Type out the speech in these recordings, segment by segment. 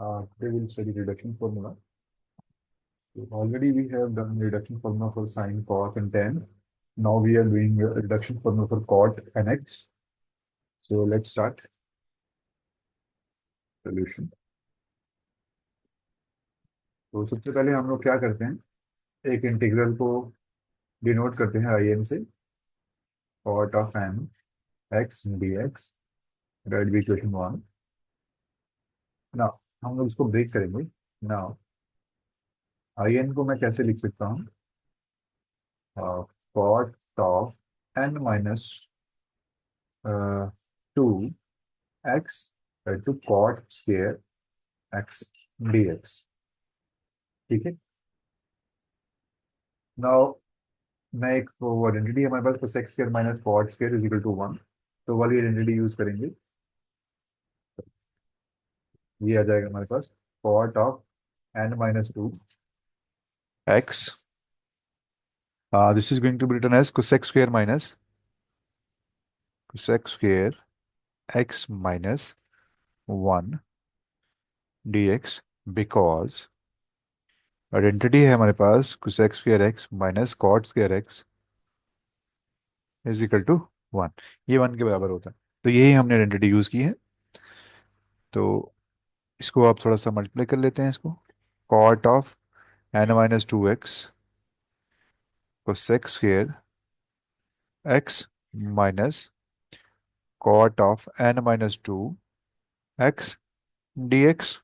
Today we'll study reduction formula. So already we have done reduction formula for sine, cos, and tan. Now we are doing a reduction formula for cot and x. So let's start solution. तो सबसे पहले हम लोग क्या करते हैं, एक integral को डिनोट करते हैं आई एन से, cot of n x dx, that be equation 1. नाउ हम लोग इसको ब्रेक करेंगे. नाउ आई एन को मैं कैसे लिख सकता हूँ? cot of n minus 2x to cot square x dx. ठीक है. नाउ मैं एक वो आइडेंटिटी है हमारे पास, तो sec square minus cot square is equal to 1. तो वाली आइडेंटिटी यूज करेंगे. ये आ जाएगा हमारे पास cot of n minus 2x. This is going to be written as cosec square minus cosec square x minus 1 dx, because identity है हमारे पास cosec square x minus cot square x is equal to 1. ये 1 के बराबर होता है. तो यही हमने आइडेंटिटी यूज की है. तो इसको आप थोड़ा सा मल्टीप्लाई कर लेते हैं इसको. Cot of n minus 2x cosec square x minus cot of n minus 2x dx.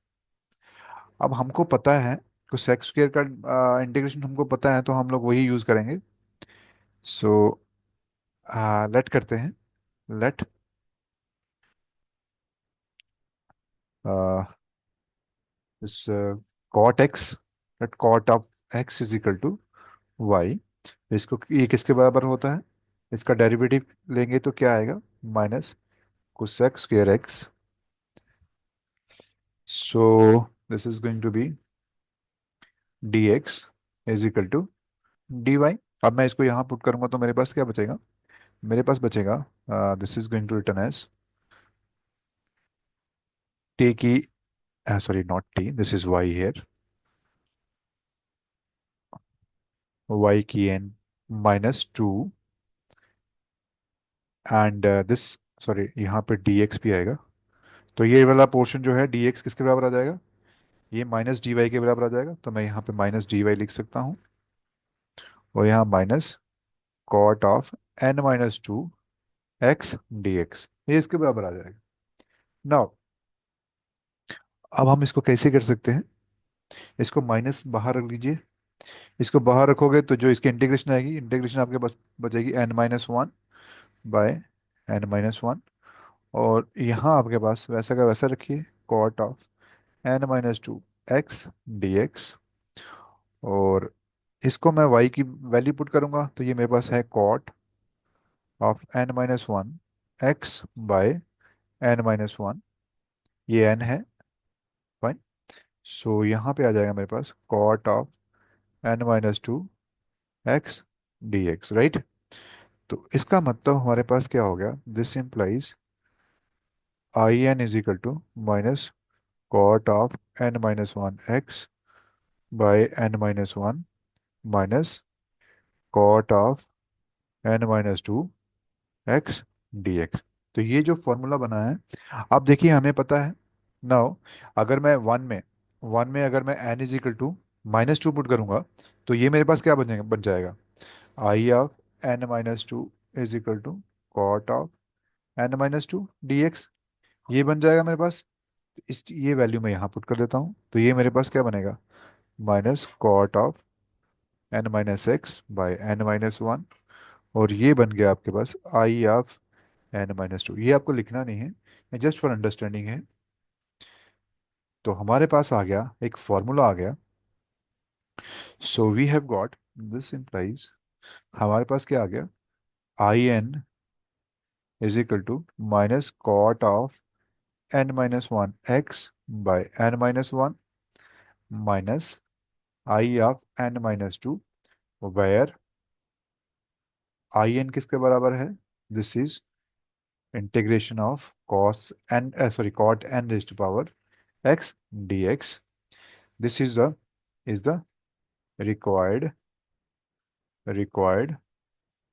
अब हमको पता है cosec स्क्वायर का इंटीग्रेशन हमको पता है, तो हम लोग वही यूज करेंगे. सो लेट करते हैं. Let is cot x, let cot of x is equal to y. इसको ये किसके बराबर होता है? इसका डेरिवेटिव लेंगे तो क्या आएगा? Minus cosec square x. So this is going to be dx is equal to dy. अब मैं इसको यहाँ पुट करूंगा तो मेरे पास क्या बचेगा? मेरे पास बचेगा this is going to return as t की, sorry not t, this is y here, y की n minus 2 and this, sorry यहाँ पे dx भी आएगा. तो ये वाला पोर्शन जो है dx किसके बराबर आ जाएगा? ये माइनस dy के बराबर आ जाएगा. तो मैं यहाँ पे माइनस dy लिख सकता हूँ, और यहाँ minus cot of n minus 2x dx, ये इसके बराबर आ जाएगा. नाउ अब हम इसको कैसे कर सकते हैं? इसको माइनस बाहर रख लीजिए. इसको बाहर रखोगे तो जो इसकी इंटीग्रेशन आएगी, इंटीग्रेशन आपके पास बचेगी n-1 बाय n-1. और यहाँ आपके पास वैसा का वैसा रखिए, कॉट ऑफ n-2x dx. और इसको मैं y की वैल्यू पुट करूंगा तो ये मेरे पास है cot of n-1 x by n-1. ये n है. फाइन. सो यहाँ पे आ जाएगा मेरे पास cot of n-2x dx, right. तो इसका मतलब हमारे पास क्या हो गया? This implies I n is equal to minus cot of n-1 x by n-1 minus cot of n-2 x dx. तो ये जो फॉर्मूला बना है, अब देखिए हमें पता है. नाउ अगर मैं वन में अगर मैं n is equal to minus 2 put करूंगा तो ये मेरे पास क्या बन जाएगा? I of n-2 is equal to cot of n-2 dx. ये बन जाएगा मेरे पास. इस ये वैल्यू मैं यहाँ पुट कर देता हूँ, तो ये मेरे पास क्या बनेगा? Minus cot of n-x by n-1. और ये बन गया आपके पास आई ऑफ n-2. ये आपको लिखना नहीं है, ये जस्ट फॉर अंडरस्टैंडिंग है. तो हमारे पास आ गया, एक फॉर्मूला आ गया. So we have got, this implies, हमारे पास क्या आ गया? I n is equal to minus cot of n-1 x by n-1 minus I of n-2, where I n किसके बराबर है? This is integration of cos n, sorry cot n raise to power x dx. This is the required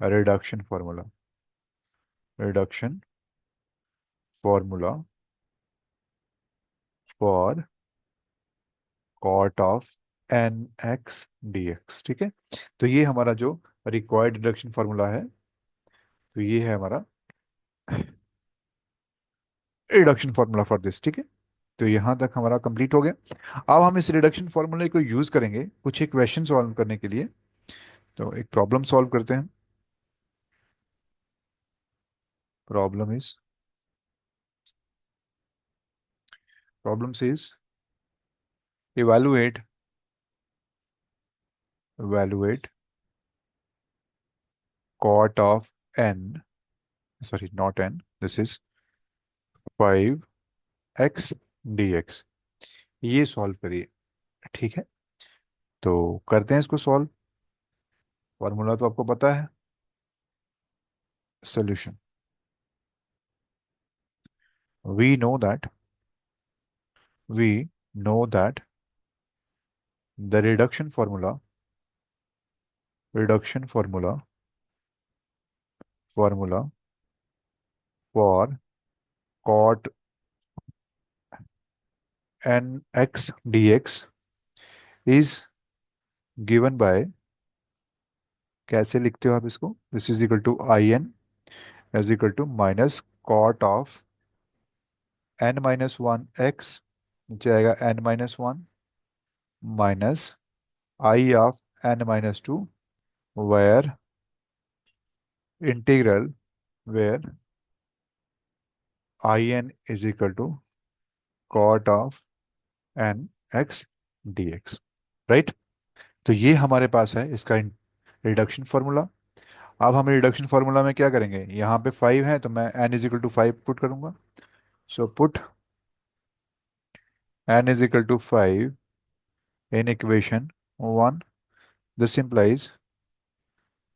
reduction formula for cot of n x d x. ठीक है, तो ये हमारा जो required reduction formula है, तो ये है हमारा रिडक्शन फार्मूला फॉर दिस। ठीक है, तो यहाँ तक हमारा कंप्लीट हो गया। अब हम इस रिडक्शन फार्मूले को यूज करेंगे कुछ एक क्वेश्चन सॉल्व करने के लिए। तो एक प्रॉब्लम सॉल्व करते हैं। Problem is problem is evaluate evaluate cot of n, sorry not n, this is 5x dx। ये सॉल्व करिए। ठीक है, तो करते हैं इसको सॉल्व। फॉर्मूला तो आपको पता है। solution, we know that we know that the reduction formula for cot nx dx is given by, कैसे लिखते हो आप इसको, this is equal to I n is equal to minus cot of n minus one x, नीचे आएगा n minus one minus I of n minus two, where integral where I n is equal to cot of n x d x. Right, तो ये हमारे पास है इसका reduction formula. अब हम रिडक्शन फार्मूला में क्या करेंगे, यहाँ पे 5 है तो मैं n is equal to 5 put करूंगा। So put n is equal to 5 in equation 1। This implies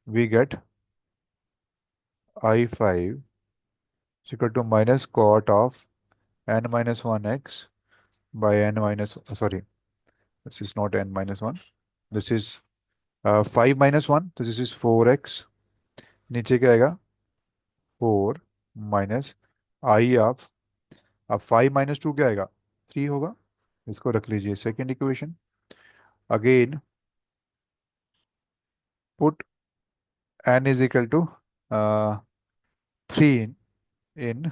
we get I5 is equal to minus cot of n minus 1x by n minus, sorry, this is not n minus 1, this is 5 minus 1, तो this is 4x, नीचे क्या आएगा 4 minus I of, अब 5 minus 2 क्या आएगा 3 होगा। इसको रख लीजिए second equation. Again put n is equal to 3 in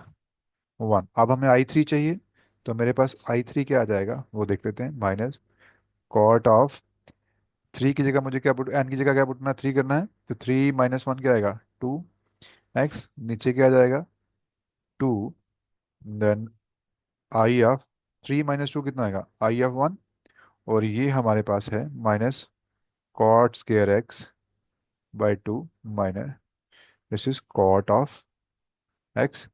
1। अब हमें आई थ्री चाहिए, तो मेरे पास आई थ्री क्या आ जाएगा वो देख लेते हैं। माइनस कॉट ऑफ, थ्री की जगह मुझे क्या पुट, एन की जगह क्या पुटना, थ्री करना है, तो थ्री माइनस वन क्या आएगा 2x, नीचे क्या आ जाएगा 2, then I of, three minus two कितना आएगा आई ऑफ 1, और ये हमारे पास है minus cot square x by 2 minus, this is cot of x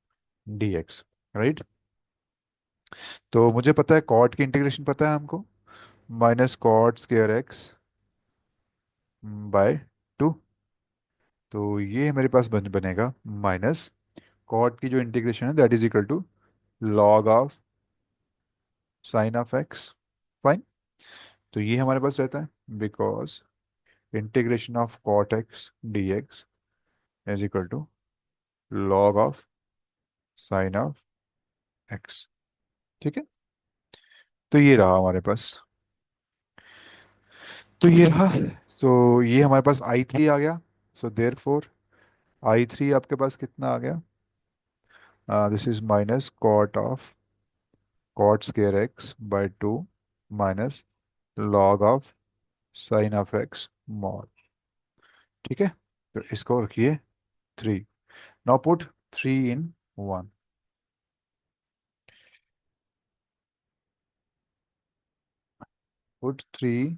d x. Right, तो मुझे पता है कॉट की इंटीग्रेशन पता है हमको, minus cot square x by 2। तो ये मेरे पास बनेगा माइनस कॉट की जो इंटीग्रेशन है that is equal to log of sine of x. Fine, तो ये हमारे पास रहता है because integration of cot x d x is equal to log of sine of x. ठीक है, तो ये रहा हमारे पास, तो ये रहा, तो ये हमारे पास आई थ्री आ गया। So there four I three आपके पास कितना आ गया, this is minus cot of cot square x by 2 minus log of sine of x mod. ठीक है, तो इसको रखिए 3। Now put 3 in 1, put 3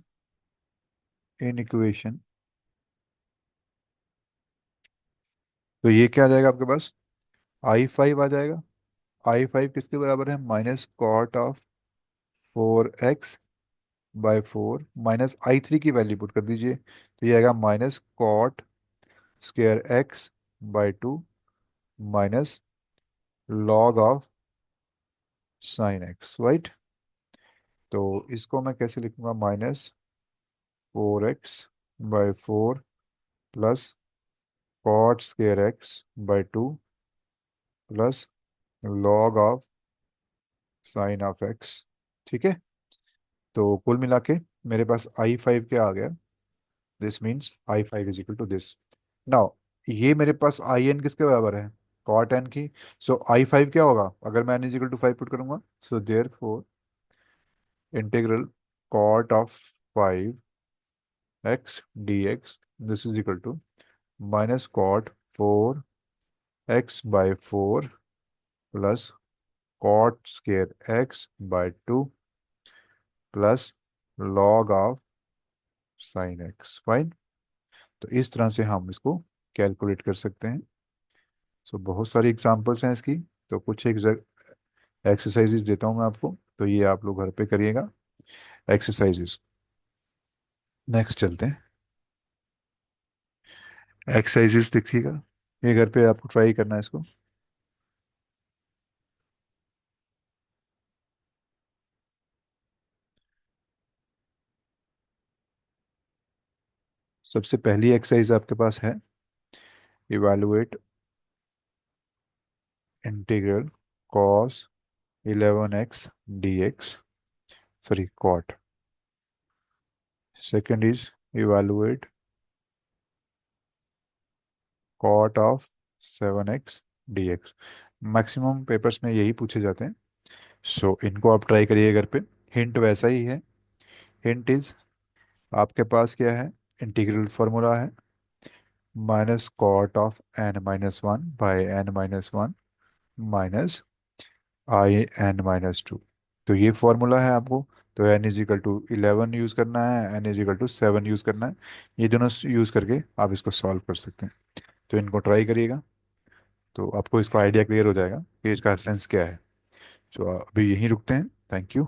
in equation, तो ये क्या आ जाएगा आपके पास आई फाइव आ जाएगा। आई फाइव किसके बराबर है, minus cot of 4x by 4 minus I three की वैल्यू पुट कर दीजिए, तो ये आएगा minus cot square x by 2 minus log of sine x. Right, तो इसको मैं कैसे लिखूंगा, -4x/4 plus cot square x/2 plus log of sine of x। ठीक है। तो कुल मिला के मेरे पास I5 क्या आ गया, this means I5 is equal to this. Now ये मेरे पास I n किसके बराबर है, कॉट n की। सो I5 क्या होगा अगर मैं n is equal to 5 put करूंगा, so there four integral cot of 5x dx, this is equal to minus cot 4x/4 plus cot square x/2 plus log of sine x। Fine. तो इस तरह से हम इसको कैलकुलेट कर सकते हैं। सो बहुत सारी एग्जांपल्स हैं इसकी। तो कुछ एक एक्सरसाइजेस देता हूँ मैं आपको, तो ये आप लोग घर पे करिएगा एक्सरसाइजेस। नेक्स्ट चलते हैं। एक्सरसाइजेस देखिएगा, ये घर पे आपको ट्राई करना है इसको। सबसे पहली एक्सरसाइज आपके पास है, evaluate integral cos 11x dx, sorry cot. Second is evaluate cot of 7x dx। Maximum papers में यही पूछे जाते हैं। सो इनको आप ट्राई करिए घर पे। हिंट वैसा ही है। हिंट इज, आपके पास क्या है, इंटीग्रल फार्मूला है -cot of n-1/n-1 minus in-2। तो ये फॉर्मूला है आपको। तो n=11 यूज़ करना है, n=7 यूज़ करना है। ये दोनों यूज़ करके आप इसको सॉल्व कर सकते हैं। तो इनको ट्राई करिएगा, तो आपको इसका आइडिया क्लियर हो जाएगा कि इसका सेंस क्या है। तो अभी यहीं रुकते हैं। Thank you.